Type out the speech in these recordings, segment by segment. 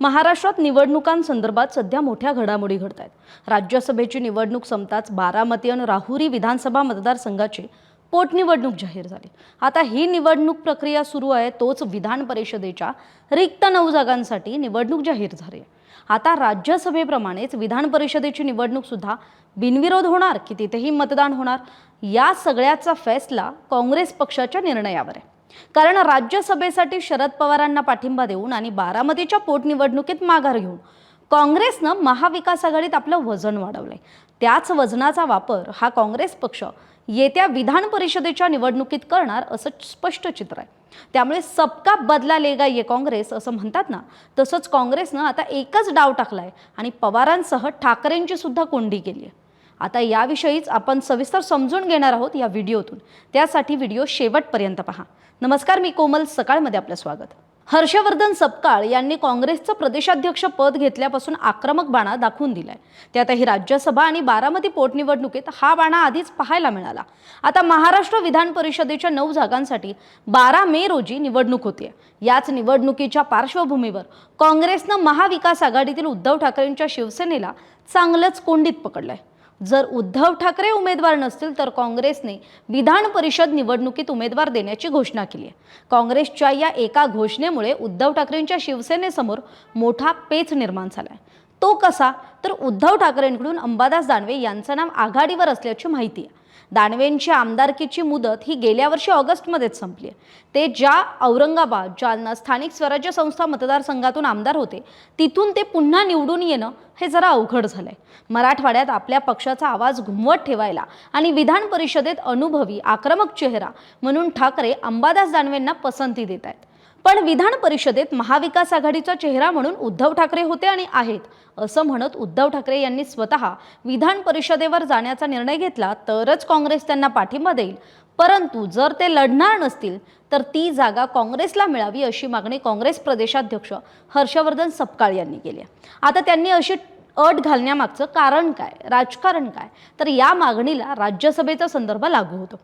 महाराष्ट्रात निवडणुकांसंदर्भात सध्या मोठ्या घडामोडी घडत आहेत। राज्यसभेची निवडणूक संपताच बारामती आणि राहुरी विधानसभा मतदारसंघाची पोटनिवडणूक जाहीर झाली। आता ही निवडणूक प्रक्रिया सुरू आहे, तोच विधान परिषदेच्या रिक्त 9 जागांसाठी निवडणूक जाहीर झाली आहे। आता राज्यसभेप्रमाणेच विधान परिषदेची निवडणूक सुद्धा बिनविरोध होणार की तिथेही मतदान होणार, या सगळ्याचा फैसला काँग्रेस पक्षाच्या निर्णयावर आहे। कारण राज्यसभेसाठी शरद पवारांना पाठिंबा देऊन आणि बारामतीच्या पोटनिवडणुकीत माघार घेऊन काँग्रेसनं महाविकास आघाडीत आपलं वजन वाढवलंय। त्याच वजनाचा वापर हा काँग्रेस पक्ष येत्या विधान परिषदेच्या निवडणुकीत करणार असं स्पष्ट चित्र आहे। त्यामुळे सबका बदला लेगा ये काँग्रेस असं म्हणतात ना, तसंच काँग्रेसनं आता एकच डाव टाकलाय आणि पवारांसह ठाकरेंची सुद्धा कोंडी केली आहे। आता याविषयीच आपण सविस्तर समजून घेणार आहोत या व्हिडिओतून, त्यासाठी व्हिडिओ शेवटपर्यंत पहा। नमस्कार, मी कोमल, सकाळमध्ये आपलं स्वागत। हर्षवर्धन सपकाळ यांनी काँग्रेसचं प्रदेशाध्यक्ष पद घेतल्यापासून आक्रमक बाणा दाखवून दिलाय। त्यातही राज्यसभा आणि बारामती पोटनिवडणुकीत हा बाणा आधीच पाहायला मिळाला। आता महाराष्ट्र विधान परिषदेच्या 9 जागांसाठी 12 मे रोजी निवडणूक होते। याच निवडणुकीच्या पार्श्वभूमीवर काँग्रेसनं महाविकास आघाडीतील उद्धव ठाकरेंच्या शिवसेनेला चांगलंच कोंडीत पकडलंय। जर उद्धव ठाकरे उमेदवार नसतील तर काँग्रेसने विधान परिषद निवडणुकीत उमेदवार देण्याची घोषणा केली आहे। काँग्रेसच्या या एका घोषणेमुळे उद्धव ठाकरेंच्या शिवसेनेसमोर मोठा पेच निर्माण झालाय। तो कसा, तर उद्धव ठाकरेंकडून अंबादास दानवे यांचं नाव आघाडीवर असल्याची माहिती आहे। दानवेंची आमदारकीची मुदत ही गेल्या वर्षी ऑगस्टमध्येच संपली आहे। ते ज्या औरंगाबाद, जालना स्थानिक स्वराज्य संस्था मतदारसंघातून आमदार होते, तिथून ते पुन्हा निवडून येणं हे जरा अवघड झालंय। मराठवाड्यात आपल्या पक्षाचा आवाज घुमवत ठेवायला आणि विधान परिषदेत अनुभवी आक्रमक चेहरा म्हणून ठाकरे अंबादास दानवेंना पसंती देत आहेत। पण विधान परिषदेत महाविकास आघाडीचा चेहरा म्हणून उद्धव ठाकरे होते आणि आहेत असं म्हणत उद्धव ठाकरे यांनी स्वतः विधान परिषदेवर जाण्याचा निर्णय घेतला तरच काँग्रेस त्यांना पाठिंबा देईल। परंतु जर ते लढणार नसतील तर ती जागा काँग्रेसला मिळावी अशी मागणी काँग्रेस प्रदेशाध्यक्ष हर्षवर्धन सपकाळ यांनी केली आहे। आता त्यांनी अशी अट घालण्यामागचं कारण काय, राजकारण काय, तर या मागणीला राज्यसभेचा संदर्भ लागू होतो।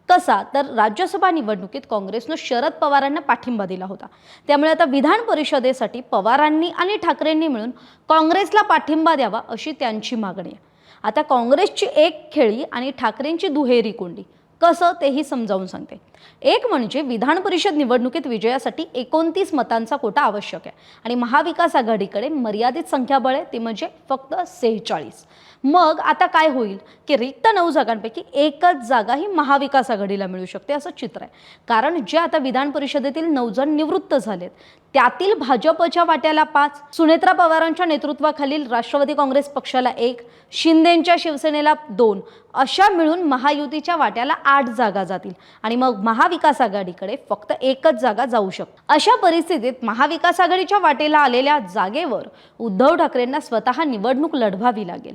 कसा, तर राज्यसभा निवडणुकीत काँग्रेसनं शरद पवारांना पाठिंबा दिला होता। त्यामुळे आता विधान परिषदेसाठी पवारांनी आणि ठाकरेंनी मिळून काँग्रेसला पाठिंबा द्यावा अशी त्यांची मागणी आहे। आता काँग्रेसची एक खेळी आणि ठाकरेंची दुहेरी कोंडी, कसं तेही समजावून सांगते। एक म्हणजे विधान परिषद निवडणुकीत विजयासाठी 29 मतांचा कोटा आवश्यक आहे आणि महाविकास आघाडीकडे मर्यादित संख्याबळ आहे, ते म्हणजे फक्त 46। मग आता काय होईल की रिक्त 9 जागांपैकी एकच जागा ही महाविकास आघाडीला मिळू शकते असं चित्र आहे। कारण जे आता विधान परिषदेतील 9 जण निवृत्त झालेत त्यातील भाजपच्या वाट्याला 5, सुनेत्रा पवारांच्या नेतृत्वाखालील राष्ट्रवादी काँग्रेस पक्षाला 1, शिंदेंच्या शिवसेनेला 2, अशा मिळून महायुतीच्या वाट्याला 8 जागा जातील आणि मग महाविकास आघाडीकडे फक्त एकच जागा जाऊ शकते। अशा परिस्थितीत महाविकास आघाडीच्या वाटेला आलेल्या जागेवर उद्धव ठाकरेंना स्वतः निवडणूक लढवावी लागेल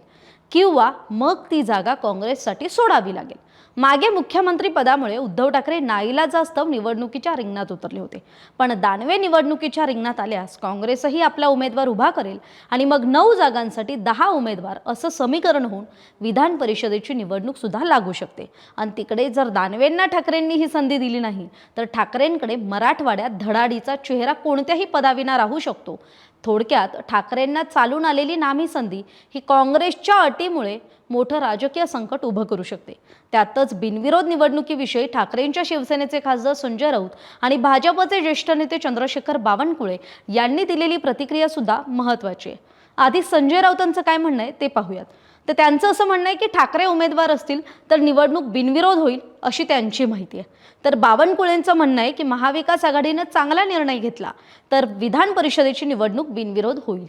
किंवा मग ती जागा काँग्रेससाठी सोडावी लागेल। मागे मुख्यमंत्री पदामुळे उद्धव ठाकरे नाईलाजास्तव निवडणुकीच्या रिंगणात उतरले होते, पण दानवे निवडणुकीच्या रिंगणात आल्यास काँग्रेसही आपला उमेदवार उभा करेल आणि मग 9 जागांसाठी 10 उमेदवार असं समीकरण होऊन विधान परिषदेची निवडणूक सुद्धा लागू शकते। आणि तिकडे जर दानवेंना ठाकरेंनी ही संधी दिली नाही तर ठाकरेंकडे मराठवाड्यात धडाडीचा चेहरा कोणत्याही पदाविना राहू शकतो। थोडक्यात ठाकरेंना चालून आलेली नामी संधी ही काँग्रेसच्या अटीमुळे मोठं राजकीय संकट उभं करू शकते। त्यातच बिनविरोध निवडणुकीविषयी ठाकरेंच्या शिवसेनेचे खासदार संजय राऊत आणि भाजपचे ज्येष्ठ नेते चंद्रशेखर बावनकुळे यांनी दिलेली प्रतिक्रिया सुद्धा महत्त्वाची आहे। आधी संजय राऊतांचं काय म्हणणं आहे ते पाहूयात। तर त्यांचं असं म्हणणं आहे की ठाकरे उमेदवार असतील तर निवडणूक बिनविरोध होईल अशी त्यांची माहिती आहे। तर बावनकुळेंचं म्हणणं आहे की महाविकास आघाडीने चांगला निर्णय घेतला तर विधान परिषदेची निवडणूक बिनविरोध होईल।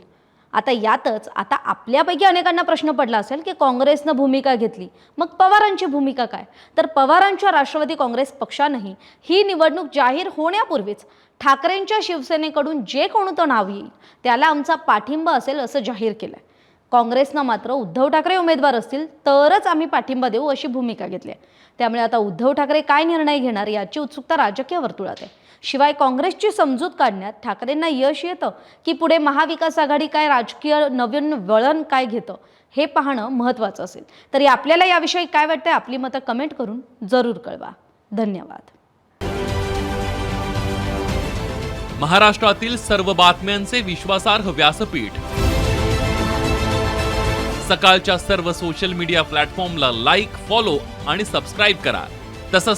आता आपल्यापैकी अनेकांना प्रश्न पडला असेल की काँग्रेसनं भूमिका घेतली, मग पवारांची भूमिका काय? तर पवारांच्या राष्ट्रवादी काँग्रेस पक्षानेही ही निवडणूक जाहीर होण्यापूर्वीच ठाकरेंच्या शिवसेनेकडून जे कोणतं नाव येईल त्याला आमचा पाठिंबा असेल असं जाहीर केलंय। काँग्रेसनं मात्र उद्धव ठाकरे उमेदवार असतील तरच आम्ही पाठिंबा देऊ अशी भूमिका घेतली आहे। त्यामुळे आता उद्धव ठाकरे काय निर्णय घेणार याची उत्सुकता राजकीय वर्तुळात आहे। शिवाय काँग्रेसची समजूत काढण्यात ठाकरेंना यश येतं की पुढे महाविकास आघाडी काय राजकीय नवीन वळण काय घेतं हे पाहणं महत्त्वाचं असेल। तरी आपल्याला याविषयी काय वाटतंय, आपली मतं कमेंट करून जरूर कळवा। धन्यवाद। महाराष्ट्रातील सर्व बातम्यांचे विश्वासार्ह व्यासपीठ. सकाळच्या सर्व सोशल मीडिया प्लॅटफॉर्मला लाईक, फॉलो आणि सबस्क्राईब करा. तसंच